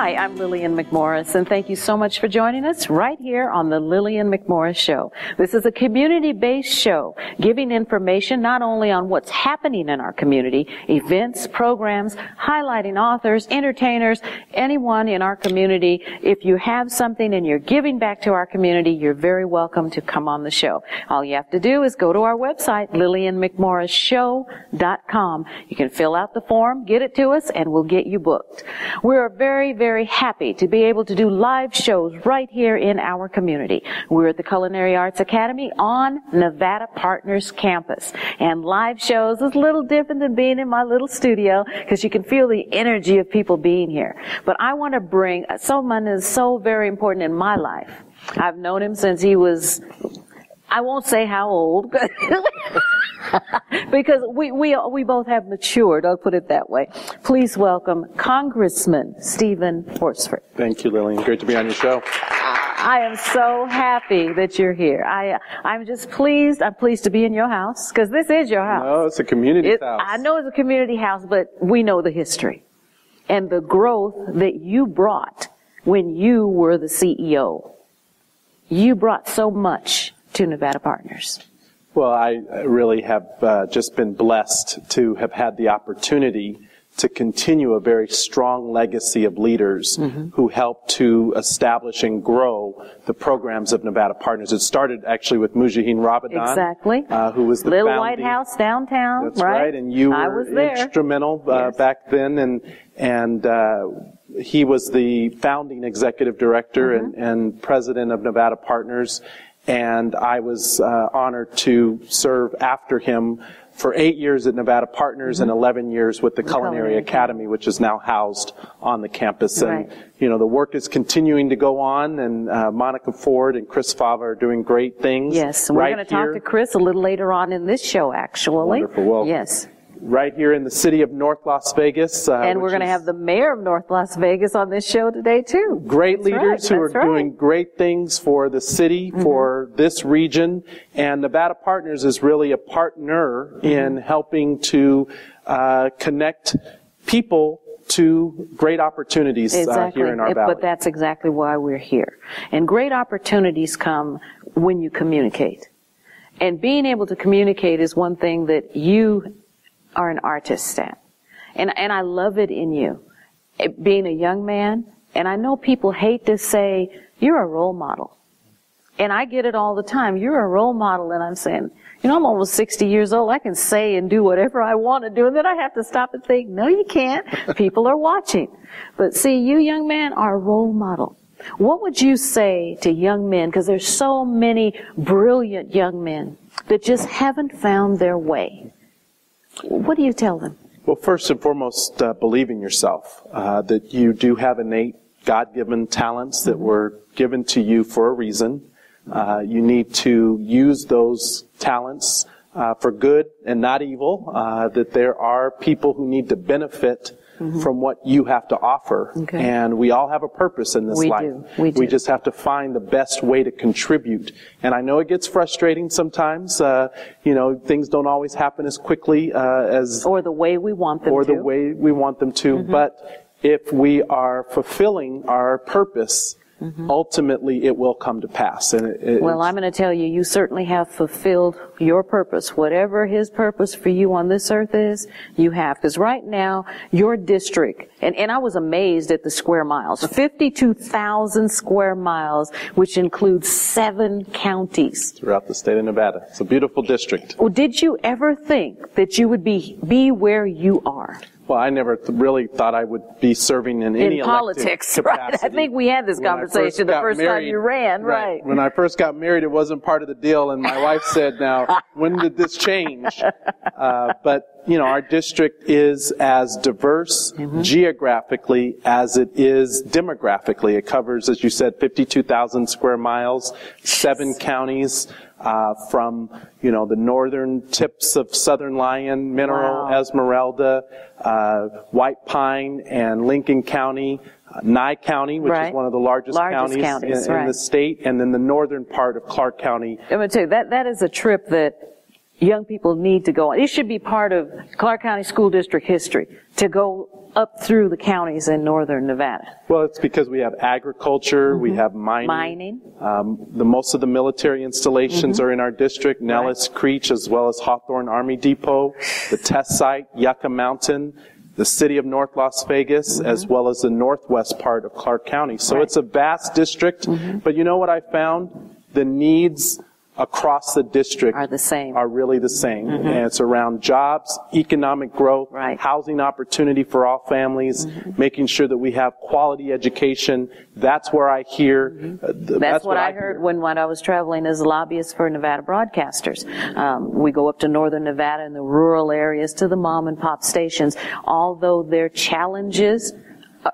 Hi, I'm Lillian McMorris, and thank you so much for joining us right here on the Lillian McMorris Show. This is a community-based show, giving information not only on what's happening in our community, events, programs, highlighting authors, entertainers, anyone in our community. If you have something and you're giving back to our community, you're very welcome to come on the show. All you have to do is go to our website, LillianMcMorrisShow.com. You can fill out the form, get it to us, and we'll get you booked. We're very, very happy to be able to do live shows right here in our community. We're at the Culinary Arts Academy on Nevada Partners campus. And live shows is a little different than being in my little studio because you can feel the energy of people being here. But I want to bring someone who is so very important in my life. I've known him since he was, I won't say how old, because we both have matured, I'll put it that way. Please welcome Congressman Stephen Horsford. Thank you, Lillian. Great to be on your show. I am so happy that you're here. I'm just pleased. I'm pleased to be in your house, because this is your house. No, it's a community house. I know it's a community house, but we know the history and the growth that you brought when you were the CEO. You brought so much to Nevada Partners. Well, I really have just been blessed to have had the opportunity to continue a very strong legacy of leaders who helped to establish and grow the programs of Nevada Partners. It started actually with Mujaheen Rabadaan, exactly, who was the Little founding, White House downtown. That's right, and you were instrumental yes. back then, and he was the founding executive director and president of Nevada Partners. And I was honored to serve after him for 8 years at Nevada Partners and 11 years with the Culinary Academy, which is now housed on the campus. Right. And, you know, the work is continuing to go on, and Monica Ford and Chris Fava are doing great things. Yes, and we're going to talk to Chris a little later on in this show, actually. Wonderful. Well, yes. Right here in the city of North Las Vegas. And we're going to have the mayor of North Las Vegas on this show today, too. Great leaders who are doing great things for the city, for this region. And Nevada Partners is really a partner in helping to connect people to great opportunities here in our valley. But that's exactly why we're here. And great opportunities come when you communicate. And being able to communicate is one thing that you are an artist at. And I love it in you. Being a young man, and I know people hate to say, you're a role model. And I get it all the time. You're a role model, and I'm saying, you know, I'm almost 60 years old. I can say and do whatever I want to do, and then I have to stop and think, no, you can't. People are watching. But see, you young man are a role model. What would you say to young men, because there's so many brilliant young men that just haven't found their way? What do you tell them? Well, first and foremost, believe in yourself, that you do have innate God-given talents that were given to you for a reason. You need to use those talents for good and not evil, that there are people who need to benefit from what you have to offer. Okay. And we all have a purpose in this life. We do. We just have to find the best way to contribute. And I know it gets frustrating sometimes. You know, things don't always happen as quickly as... Or the way we want them to. Or the way we want them to. But if we are fulfilling our purpose, ultimately it will come to pass. And well, I'm going to tell you, you certainly have fulfilled your purpose. Whatever His purpose for you on this earth is, you have. Because right now, your district, and I was amazed at the square miles, 52,000 square miles, which includes 7 counties. Throughout the state of Nevada. It's a beautiful district. Well, did you ever think that you would be where you are? Well, I never really thought I would be serving in any politics, capacity. Right? I think we had this conversation the first time you ran, right? When I first got married, it wasn't part of the deal, and my wife said, now, when did this change? But, you know, our district is as diverse geographically as it is demographically. It covers, as you said, 52,000 square miles, 7 counties, from, you know, the northern tips of Southern Lyon, Mineral, Esmeralda, White Pine, and Lincoln County, Nye County, which is one of the largest counties in the state, and then the northern part of Clark County. I'm going to tell you, that is a trip that young people need to go on. It should be part of Clark County School District history to go up through the counties in northern Nevada. Well, it's because we have agriculture, we have mining. Most of the military installations are in our district, Nellis Creech, as well as Hawthorne Army Depot, the test site, Yucca Mountain, the city of North Las Vegas, as well as the northwest part of Clark County. So it's a vast district, but you know what I found? The needs across the district are really the same. And it's around jobs, economic growth, housing opportunity for all families, making sure that we have quality education. That's where I hear. That's what I heard when I was traveling as a lobbyist for Nevada broadcasters. We go up to northern Nevada in the rural areas to the mom and pop stations. Although their challenges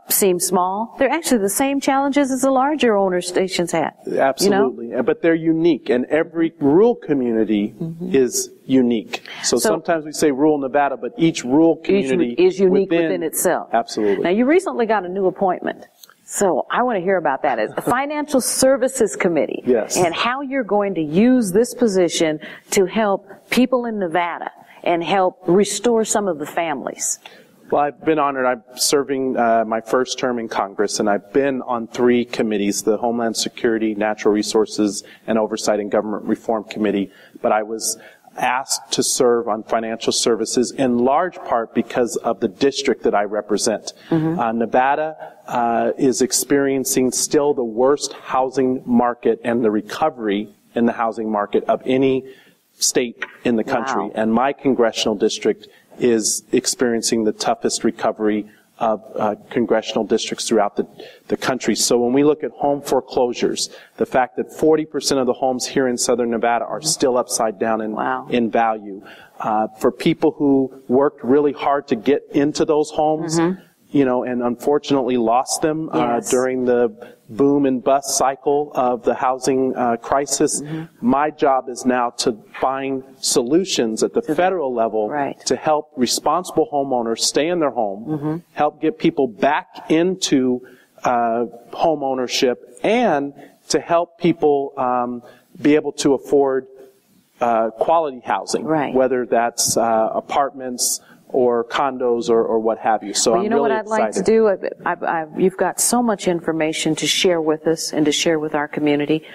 seem small, they're actually the same challenges as the larger owner stations have. Absolutely. You know? But they're unique, and every rural community is unique. So sometimes we say rural Nevada, but each rural community is unique within itself. Absolutely. Now, you recently got a new appointment, so I want to hear about that. It's the Financial Services Committee. Yes. And how you're going to use this position to help people in Nevada and help restore some of the families. Well, I've been honored. I'm serving my first term in Congress, and I've been on 3 committees, the Homeland Security, Natural Resources, and Oversight and Government Reform Committee. But I was asked to serve on financial services in large part because of the district that I represent. Nevada is experiencing still the worst housing market and the recovery in the housing market of any state in the country. And my congressional district is experiencing the toughest recovery of congressional districts throughout the country. So when we look at home foreclosures, the fact that 40% of the homes here in southern Nevada are still upside down in value. For people who worked really hard to get into those homes, you know, and unfortunately lost them during the boom and bust cycle of the housing crisis. My job is now to find solutions at the federal level to help responsible homeowners stay in their home, help get people back into home ownership, and to help people be able to afford quality housing, whether that's apartments or condos or what have you. So well, you know really what I'd like to do? You've got so much information to share with us and to share with our community.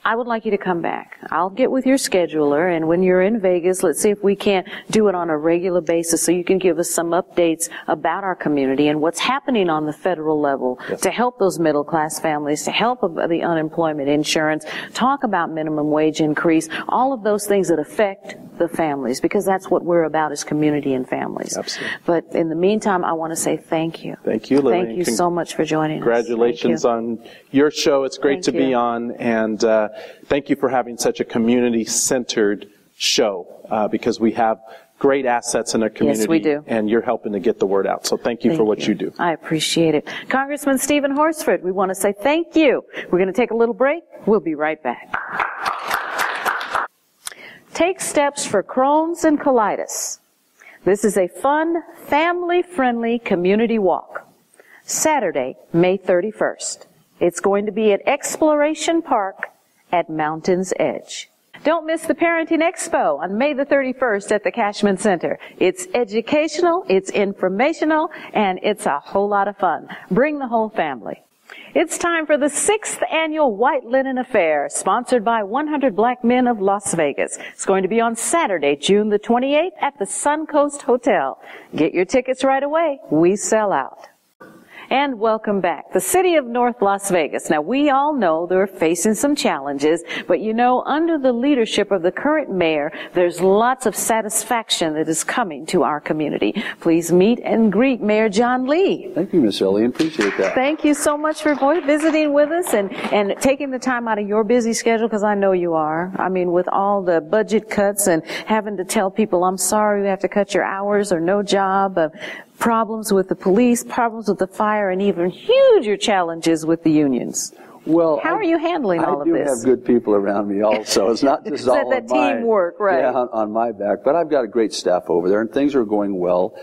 I would like you to come back. I'll get with your scheduler, and when you're in Vegas, let's see if we can't do it on a regular basis so you can give us some updates about our community and what's happening on the federal level to help those middle-class families, to help the unemployment insurance, talk about minimum wage increase, all of those things that affect the families, because that's what we're about as community and families. Absolutely. But in the meantime, I want to say thank you. Thank you, Lillian. Thank you so much for joining us. Congratulations on your show. It's great to be on, and thank you for having such a community-centered show, because we have great assets in our community. Yes, we do. And you're helping to get the word out. So thank you for what you do. I appreciate it. Congressman Stephen Horsford, we want to say thank you. We're going to take a little break. We'll be right back. Take steps for Crohn's and colitis. This is a fun, family-friendly community walk. Saturday, May 31st. It's going to be at Exploration Park at Mountain's Edge. Don't miss the Parenting Expo on May the 31st at the Cashman Center. It's educational, it's informational, and it's a whole lot of fun. Bring the whole family. It's time for the 6th annual White Linen Affair, sponsored by 100 Black Men of Las Vegas. It's going to be on Saturday, June the 28th at the Suncoast Hotel. Get your tickets right away. We sell out. And welcome back. The city of North Las Vegas. Now, we all know they're facing some challenges, but you know, under the leadership of the current mayor, there's lots of satisfaction that is coming to our community. Please meet and greet Mayor John Lee. Thank you, Miss Lillian. Appreciate that. Thank you so much for visiting with us and taking the time out of your busy schedule, because I know you are. I mean, with all the budget cuts and having to tell people, I'm sorry, we have to cut your hours or no job, problems with the police, problems with the fire, and even huger challenges with the unions. Well, how are you handling all of this? I do have good people around me also. It's not just all that teamwork, right? Yeah, on my back. But I've got a great staff over there, and things are going well.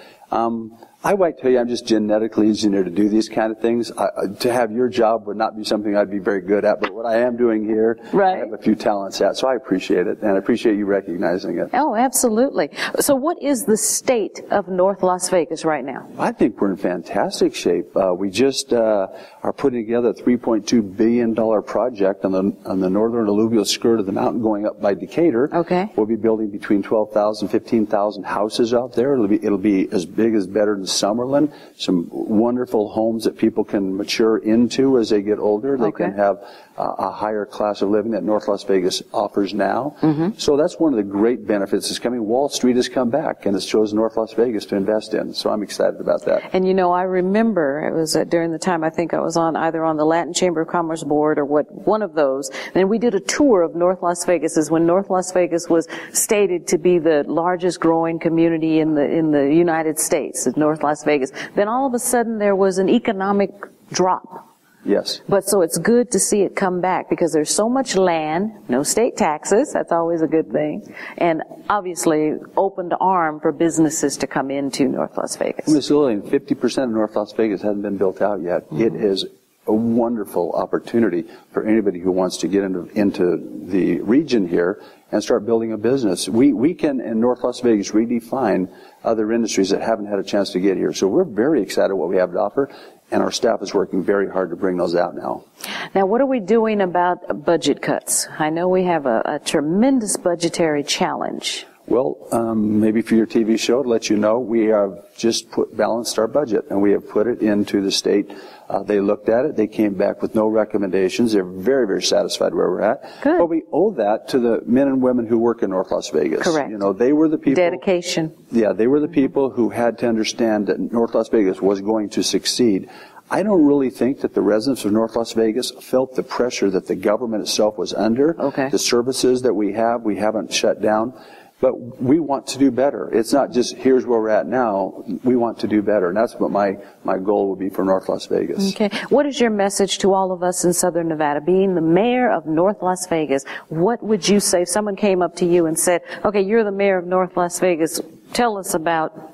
I might tell you I'm just genetically engineered to do these kind of things. To have your job would not be something I'd be very good at, but what I am doing here, I have a few talents at, so I appreciate it, and I appreciate you recognizing it. Oh, absolutely. So what is the state of North Las Vegas right now? I think we're in fantastic shape. We just are putting together a $3.2 billion project on the northern alluvial skirt of the mountain going up by Decatur. Okay. We'll be building between 12,000 and 15,000 houses out there. It'll be as big as better than Summerlin. Some wonderful homes that people can mature into as they get older. They can have a higher class of living that North Las Vegas offers now. So that's one of the great benefits that's coming. Wall Street has come back and has chosen North Las Vegas to invest in. So I'm excited about that. And you know, I remember it was during the time I think I was on either on the Latin Chamber of Commerce board or one of those. And we did a tour of North Las Vegas as when North Las Vegas was stated to be the largest growing community in the United States, North Las Vegas. Then all of a sudden there was an economic drop. Yes. But so it's good to see it come back because there's so much land, no state taxes, that's always a good thing, and obviously opened arm for businesses to come into North Las Vegas. Ms. Lillian, 50% of North Las Vegas hasn't been built out yet. It is a wonderful opportunity for anybody who wants to get into the region here and start building a business. We can, in North Las Vegas, redefine other industries that haven't had a chance to get here. So we're very excited what we have to offer, and our staff is working very hard to bring those out now. Now, what are we doing about budget cuts? I know we have a tremendous budgetary challenge. Well, maybe for your TV show to let you know, we have just balanced our budget, and we have put it into the state. They looked at it. They came back with no recommendations. They're very, very satisfied where we're at. Good. But we owe that to the men and women who work in North Las Vegas. Correct. You know, they were the people. Dedication. Yeah, they were the people who had to understand that North Las Vegas was going to succeed. I don't really think that the residents of North Las Vegas felt the pressure that the government itself was under. Okay. The services that we haven't shut down. But we want to do better. It's not just here's where we're at now. We want to do better. And that's what my goal would be for North Las Vegas. Okay. What is your message to all of us in Southern Nevada? Being the mayor of North Las Vegas, what would you say if someone came up to you and said, okay, you're the mayor of North Las Vegas, tell us about...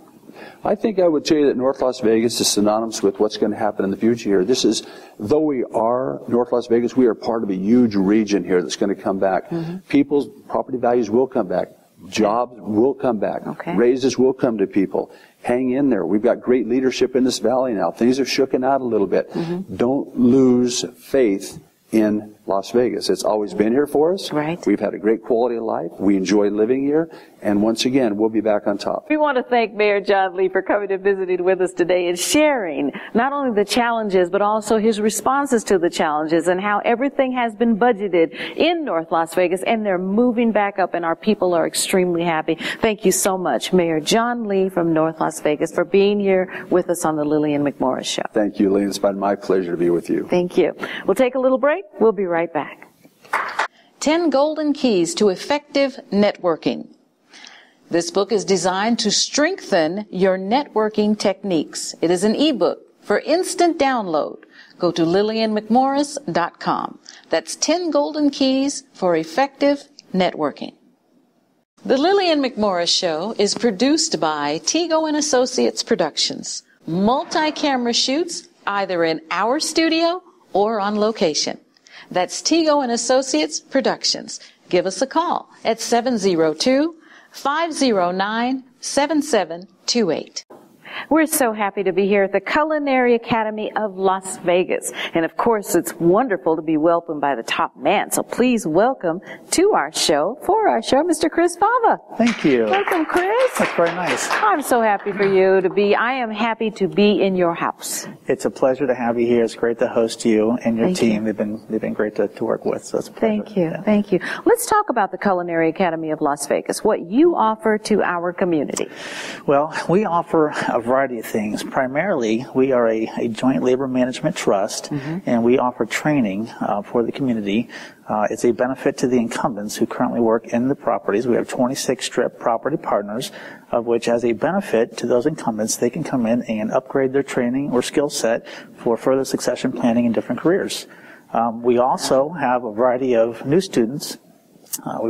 I think I would tell you that North Las Vegas is synonymous with what's going to happen in the future here. This is, though we are North Las Vegas, we are part of a huge region here that's going to come back. People's property values will come back. Jobs will come back. Okay. Raises will come to people. Hang in there. We've got great leadership in this valley now. Things are shooken out a little bit. Don't lose faith in Las Vegas. It's always been here for us. Right. We've had a great quality of life. We enjoy living here. And once again, we'll be back on top. We want to thank Mayor John Lee for coming and visiting with us today and sharing not only the challenges, but also his responses to the challenges and how everything has been budgeted in North Las Vegas and they're moving back up and our people are extremely happy. Thank you so much, Mayor John Lee from North Las Vegas, for being here with us on the Lillian McMorris Show. Thank you, Lee. It's been my pleasure to be with you. Thank you. We'll take a little break. We'll be right back. 10 Golden Keys to Effective Networking. This book is designed to strengthen your networking techniques. It is an ebook for instant download. Go to LillianMcMorris.com. That's 10 Golden Keys for Effective Networking. The Lillian McMorris Show is produced by Tego & Associates Productions. Multi-camera shoots either in our studio or on location. That's Tego & Associates Productions. Give us a call at 702-509-7728. We're so happy to be here at the Culinary Academy of Las Vegas. And of course, it's wonderful to be welcomed by the top man. So please welcome to our show, Mr. Chris Fava. Thank you. Welcome, Chris. That's very nice. I'm so happy for you to be. I am happy to be in your house. It's a pleasure to have you here. It's great to host you and your Thank team. you. They've been great to work with. So it's a pleasure. Thank you. Yeah. Thank you. Let's talk about the Culinary Academy of Las Vegas, what you offer to our community. Well, we offer a variety of things. Primarily, we are a joint labor management trust, and we offer training for the community. It's a benefit to the incumbents who currently work in the properties. We have 26 strip property partners, of which as a benefit to those incumbents, they can come in and upgrade their training or skill set for further succession planning in different careers. We also have a variety of new students. I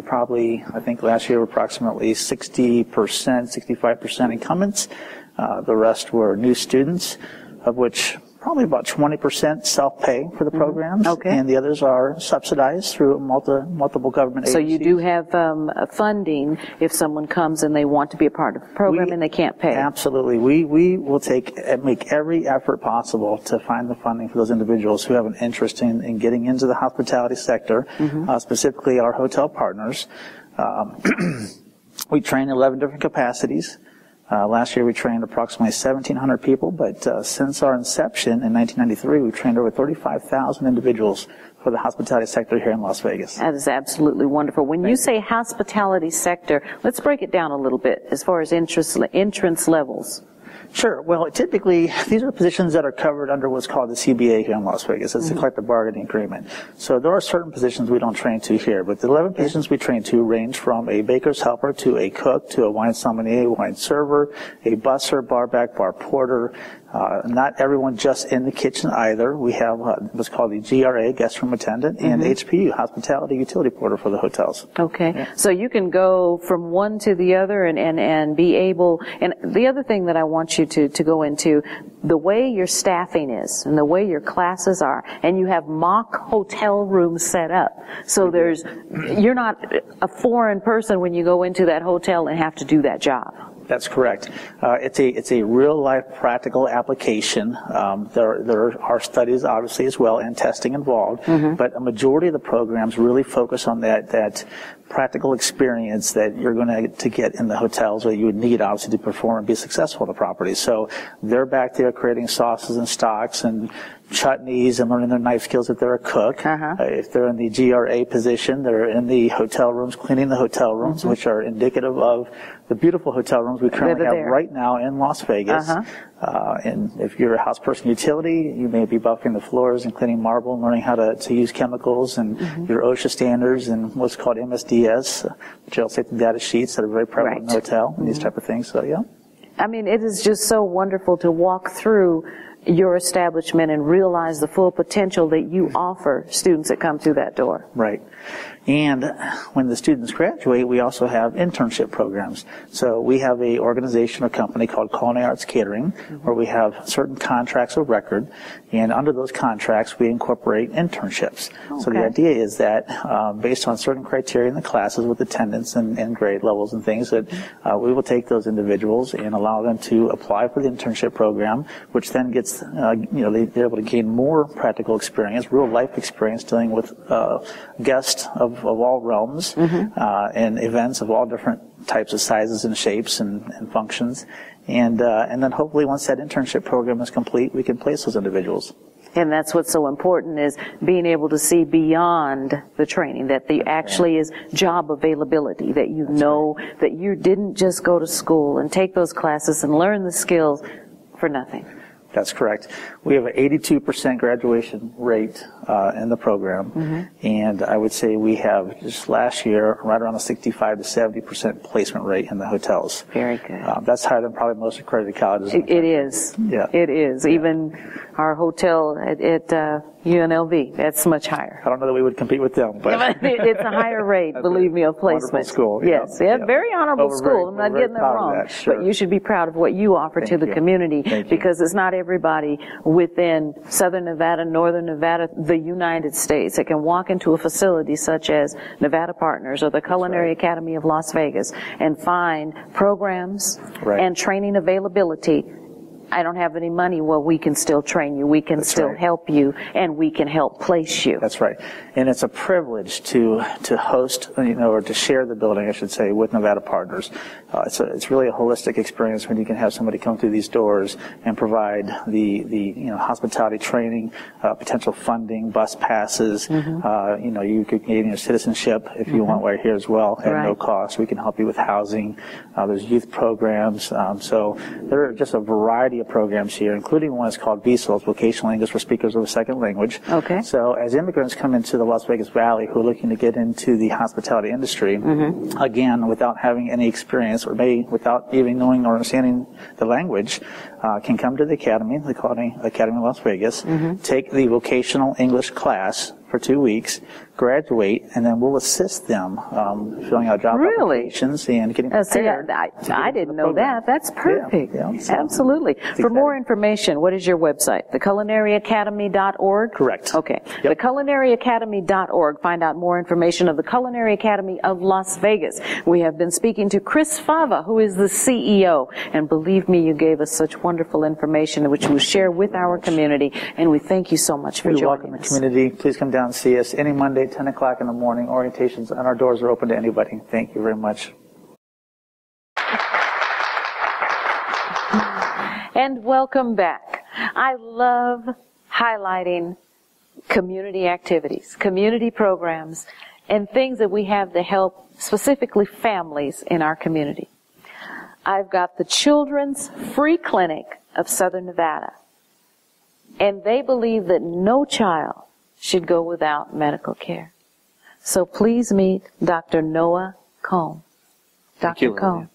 think last year, approximately 60%, 65% incumbents. The rest were new students, of which probably about 20% self-pay for the programs, and the others are subsidized through multiple government agencies. So you do have funding if someone comes and they want to be a part of the program and they can't pay. Absolutely. We will make every effort possible to find the funding for those individuals who have an interest in getting into the hospitality sector, specifically our hotel partners. We train 11 different capacities. Last year we trained approximately 1,700 people, but since our inception in 1993, we've trained over 35,000 individuals for the hospitality sector here in Las Vegas. That is absolutely wonderful. When you say hospitality sector, let's break it down a little bit as far as entrance levels. Sure. Well, typically, these are positions that are covered under what's called the CBA here in Las Vegas. It's the collective bargaining agreement. So there are certain positions we don't train to here, but the 11 positions we train to range from a baker's helper to a cook to a wine sommelier, wine server, a busser, bar back, bar porter. Not everyone just in the kitchen either. We have what's called the GRA, guest room attendant, and HPU, hospitality utility porter for the hotels. Okay. Yeah. So you can go from one to the other and be able, and the other thing that I want you to go into, the way your staffing is and the way your classes are, and you have mock hotel rooms set up. So you're not a foreign person when you go into that hotel and have to do that job. That's correct. It's a real life practical application. There are studies obviously as well and testing involved, but a majority of the programs really focus on that practical experience that you're going to get in the hotels, or you would need obviously to perform and be successful at the property. So they're back there creating sauces and stocks and chutneys and learning their knife skills if they're a cook. If they're in the GRA position, they're in the hotel rooms, cleaning the hotel rooms, which are indicative of the beautiful hotel rooms we currently have right now in Las Vegas. And if you're a house person utility, you may be buffing the floors and cleaning marble and learning how to use chemicals and your OSHA standards and what's called MSDS, material safety data sheets that are very prevalent in the hotel and these type of things. So, yeah. I mean, it is just so wonderful to walk through your establishment and realize the full potential that you offer students that come through that door. Right. And when the students graduate, we also have internship programs. So we have a organization or company called Culinary Catering, where we have certain contracts of record, and under those contracts we incorporate internships. So the idea is that based on certain criteria in the classes with attendance and grade levels and things, that we will take those individuals and allow them to apply for the internship program, which then gets, they're able to gain more practical experience, real life experience dealing with guests of all realms and events of all different types of sizes and shapes and functions. And then hopefully once that internship program is complete, we can place those individuals. And that's what's so important, is being able to see beyond the training, that there actually is job availability, that you know that you didn't just go to school and take those classes and learn the skills for nothing. That's correct. We have an 82% graduation rate in the program, and I would say we have just last year right around a 65 to 70% placement rate in the hotels. Very good. That's higher than probably most accredited colleges. It is. Yeah. It is. Yeah. Even our hotel at UNLV, that's much higher. I don't know that we would compete with them, but it's a higher rate, believe me, of placement. Wonderful school. Yes, very honorable school. I'm not getting that wrong, but you should be proud of what you offer to the community, because it's not everybody within Southern Nevada, Northern Nevada, the United States that can walk into a facility such as Nevada Partners or the Culinary Academy of Las Vegas and find programs and training availability. I don't have any money. Well, we can still train you. We can still help you, and we can help place you. That's right. And it's a privilege to host, or to share the building, I should say, with Nevada Partners. It's really a holistic experience when you can have somebody come through these doors and provide the hospitality training, potential funding, bus passes. You could gain your citizenship if you want right here as well at no cost. We can help you with housing. There's youth programs. So there are just a variety of programs here, including one that's called VSOLs, Vocational English for Speakers of a Second Language. Okay. So as immigrants come into the Las Vegas Valley who are looking to get into the hospitality industry, again, without having any experience or maybe without even knowing or understanding the language, can come to the Academy, the Culinary Academy of Las Vegas, take the Vocational English class for 2 weeks, graduate, and then we'll assist them filling out job applications and getting prepared. I didn't know that. That's perfect. So absolutely. For more information, what is your website? TheCulinaryAcademy.org? Correct. Okay. Yep. TheCulinaryAcademy.org. Find out more information of the Culinary Academy of Las Vegas. We have been speaking to Chris Fava, who is the CEO. And believe me, you gave us such wonderful information which we share with our community. And we thank you so much for joining us. We welcome the community. Please come down and see us any Monday, 10 o'clock in the morning. Orientations, and our doors are open to anybody. Thank you very much. And welcome back. I love highlighting community activities, community programs, and things that we have to help specifically families in our community. I've got the Children's Free Clinic of Southern Nevada, and they believe that no child should go without medical care. So please meet Dr. Noah Kohn. Dr. Kohn.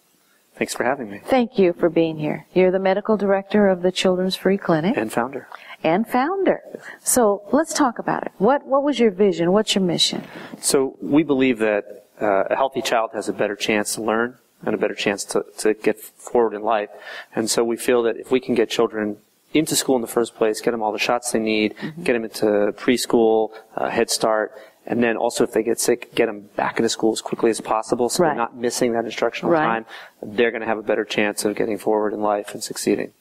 Thanks for having me. Thank you for being here. You're the medical director of the Children's Free Clinic. And founder. And founder. So let's talk about it. What was your vision? What's your mission? So we believe that a healthy child has a better chance to learn and a better chance to get forward in life. And so we feel that if we can get children into school in the first place, get them all the shots they need, get them into preschool, Head Start, and then also if they get sick, get them back into school as quickly as possible so they're not missing that instructional time. They're going to have a better chance of getting forward in life and succeeding.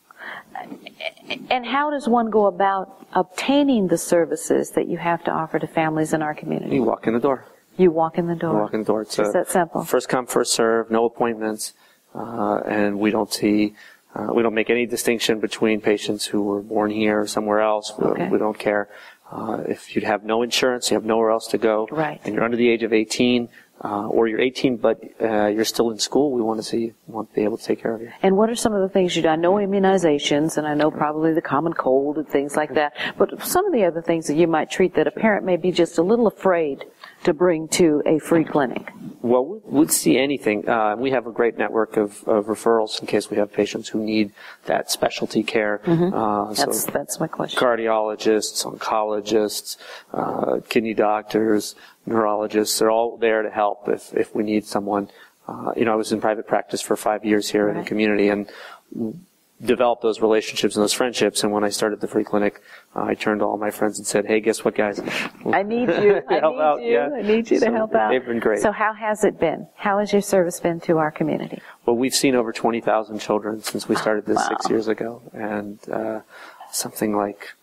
And how does one go about obtaining the services that you have to offer to families in our community? You walk in the door. You walk in the door. You walk in the door. It's just that simple. First come, first serve, no appointments, and we don't make any distinction between patients who were born here or somewhere else. We don't care. If you have no insurance, you have nowhere else to go, and you're under the age of 18, or you're 18 but you're still in school, we want to be able to take care of you. And what are some of the things you do? I know immunizations, and I know probably the common cold and things like that, but some of the other things that you might treat that a parent may be just a little afraid to bring to a free clinic? Well, we'd see anything. We have a great network of referrals in case we have patients who need that specialty care. That's my question. Cardiologists, oncologists, kidney doctors, neurologists, they're all there to help if we need someone. I was in private practice for 5 years here in the community and developed those relationships and those friendships. And when I started the free clinic, I turned to all my friends and said, hey, guess what, guys? I need you. I need you to help out. They've been great. So how has it been? How has your service been to our community? Well, we've seen over 20,000 children since we started this 6 years ago. And something like,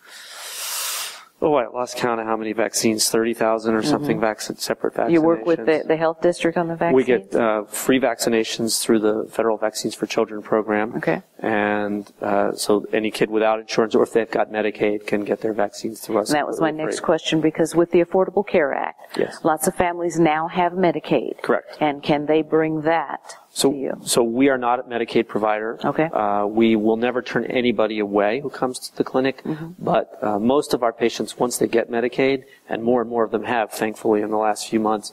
I lost count of how many vaccines, 30,000 or something, separate vaccinations. You work with the health district on the vaccines? We get free vaccinations through the Federal Vaccines for Children program. Okay. And so any kid without insurance or if they've got Medicaid can get their vaccines through us. And that was my next question, because with the Affordable Care Act, lots of families now have Medicaid. Correct. And can they bring that to you? So we are not a Medicaid provider. Okay. We will never turn anybody away who comes to the clinic, but most of our patients, once they get Medicaid, and more of them have, thankfully, in the last few months,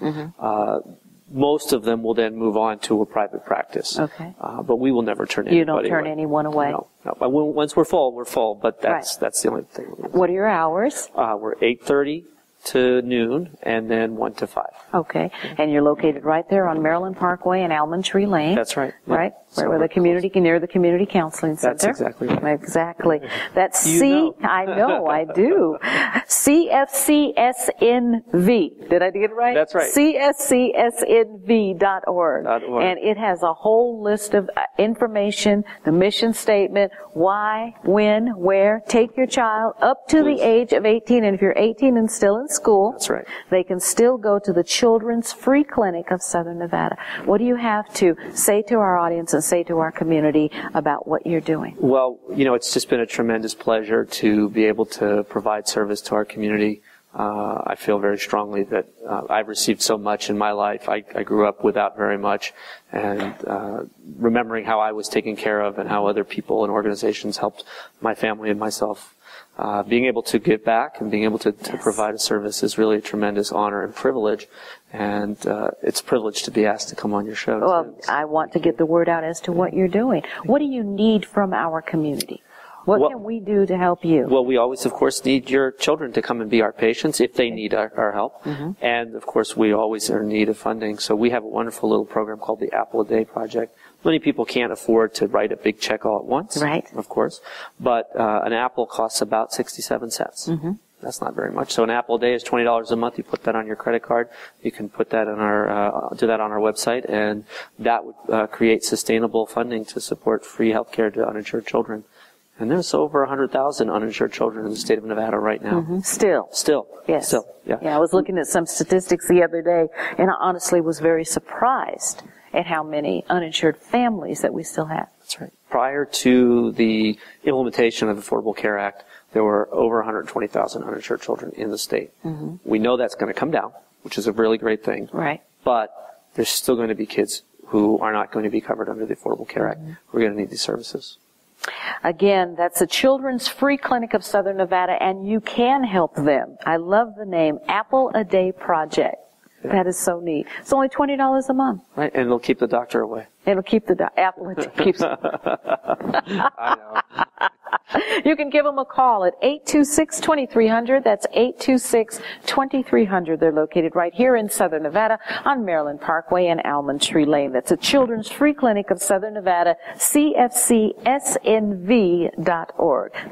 most of them will then move on to a private practice. Okay. But we will never turn anybody away. You don't turn anyone away? No. Once we're full, but that's the only thing. What are your hours? We're 8:30 to noon, and then 1 to 5. Okay. And you're located right there on Maryland Parkway and Almond Tree Lane. That's right. Right? Where the community, near the Community Counseling Center. That's exactly right. Exactly. That's I know, I do. CFCSNV. Did I get it right? That's right. CFCSNV.org. And it has a whole list of information, the mission statement, why, when, where. Take your child up to the age of 18, and if you're 18 and still in school, that's right, they can still go to the Children's Free Clinic of Southern Nevada. What do you have to say to our audience and say to our community about what you're doing? Well, it's just been a tremendous pleasure to be able to provide service to our community. I feel very strongly that I've received so much in my life. I grew up without very much, and remembering how I was taken care of and how other people and organizations helped my family and myself. Being able to give back and being able to provide a service is really a tremendous honor and privilege, and it's a privilege to be asked to come on your show. Well, I want to get the word out as to what you're doing. What do you need from our community? What can we do to help you? Well, we always, of course, need your children to come and be our patients if they need our help. And, of course, we always are in need of funding. So we have a wonderful little program called the Apple a Day Project. Many people can't afford to write a big check all at once, right? Of course. But an apple costs about 67 cents. That's not very much. So an apple a day is $20 a month. You put that on your credit card. You can put that on do that on our website, and that would create sustainable funding to support free health care to uninsured children. And there's over 100,000 uninsured children in the state of Nevada right now. Still. Yes. Still. Yeah. Yeah. I was looking at some statistics the other day, and I honestly was very surprised at how many uninsured families that we still have. That's right. Prior to the implementation of the Affordable Care Act, there were over 120,000 uninsured children in the state. We know that's going to come down, which is a really great thing. Right. But there's still going to be kids who are not going to be covered under the Affordable Care Act. We're going to need these services. Again, that's the Children's Free Clinic of Southern Nevada, and you can help them. I love the name, Apple a Day Project. Yeah. That is so neat. It's only $20 a month. Right, and it'll keep the doctor away. It'll keep the apple. It keeps. I know. You can give them a call at 826-2300. That's 826-2300. They're located right here in Southern Nevada on Maryland Parkway and Almond Tree Lane. That's a Children's Free Clinic of Southern Nevada, cfcsnv.org.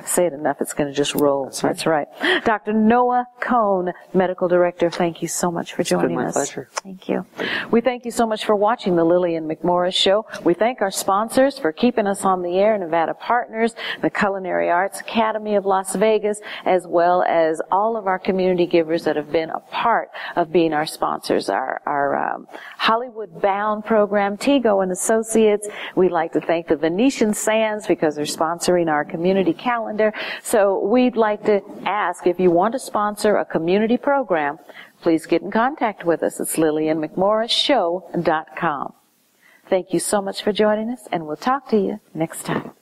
Say it enough, it's going to just roll. That's right. Dr. Noah Kohn, Medical Director, thank you so much for joining us. It's been my pleasure. Thank you. We thank you so much for watching the Lillian McMorris Show. We thank our sponsors for keeping us on the air, Nevada Partners, the Culinary Arts Academy of Las Vegas, as well as all of our community givers that have been a part of being our sponsors. Our Hollywood Bound program, Tego and Associates. We'd like to thank the Venetian Sands because they're sponsoring our community calendar. So we'd like to ask if you want to sponsor a community program, please get in contact with us. It's LillianMcMorrisShow.com. Thank you so much for joining us, and we'll talk to you next time.